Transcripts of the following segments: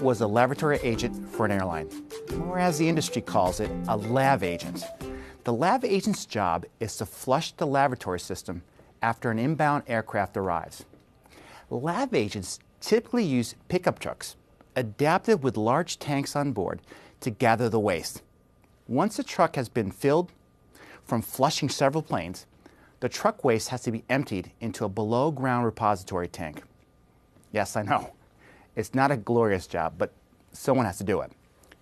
was a laboratory agent for an airline, or as the industry calls it, a lav agent. The lav agent's job is to flush the laboratory system after an inbound aircraft arrives. Lav agents typically use pickup trucks, adapted with large tanks on board, to gather the waste. Once the truck has been filled from flushing several planes, the truck waste has to be emptied into a below-ground repository tank. Yes, I know. It's not a glorious job, but someone has to do it.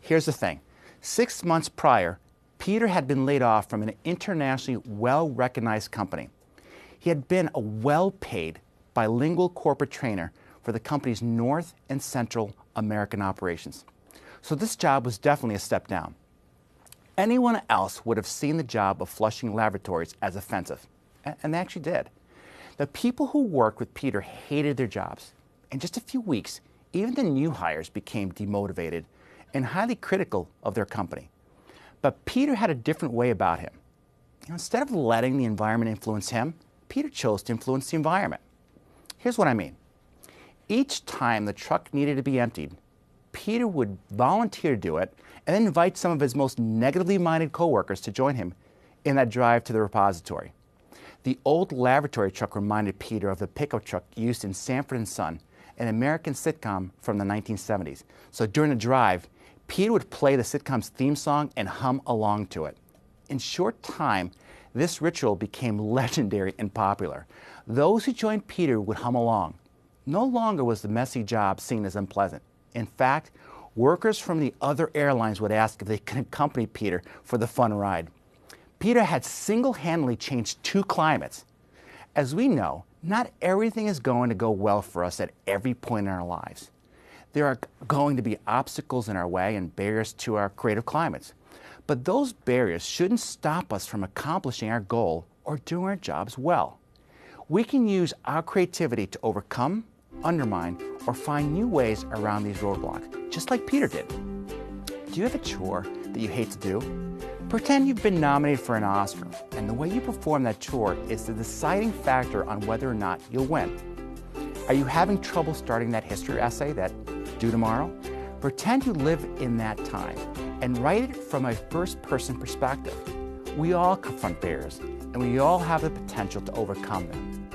Here's the thing. 6 months prior, Peter had been laid off from an internationally well-recognized company. He had been a well-paid, bilingual corporate trainer for the company's North and Central American operations. So this job was definitely a step down. Anyone else would have seen the job of flushing laboratories as offensive, and they actually did. The people who worked with Peter hated their jobs. In just a few weeks, even the new hires became demotivated and highly critical of their company. But Peter had a different way about him. Instead of letting the environment influence him, Peter chose to influence the environment. Here's what I mean. Each time the truck needed to be emptied, Peter would volunteer to do it and then invite some of his most negatively minded coworkers to join him in that drive to the repository. The old laboratory truck reminded Peter of the pickup truck used in Sanford and Son, an American sitcom from the 1970s. So during the drive, Peter would play the sitcom's theme song and hum along to it. In short time, this ritual became legendary and popular. Those who joined Peter would hum along. No longer was the messy job seen as unpleasant. In fact, workers from the other airlines would ask if they could accompany Peter for the fun ride. Peter had single-handedly changed 2 climates. As we know, not everything is going to go well for us at every point in our lives. There are going to be obstacles in our way and barriers to our creative climates. But those barriers shouldn't stop us from accomplishing our goal or doing our jobs well. We can use our creativity to overcome, undermine, or find new ways around these roadblocks, just like Peter did. Do you have a chore that you hate to do? Pretend you've been nominated for an Oscar, and the way you perform that chore is the deciding factor on whether or not you'll win. Are you having trouble starting that history essay that's due tomorrow? Pretend you live in that time and write it from a first-person perspective. We all confront barriers, and we all have the potential to overcome them.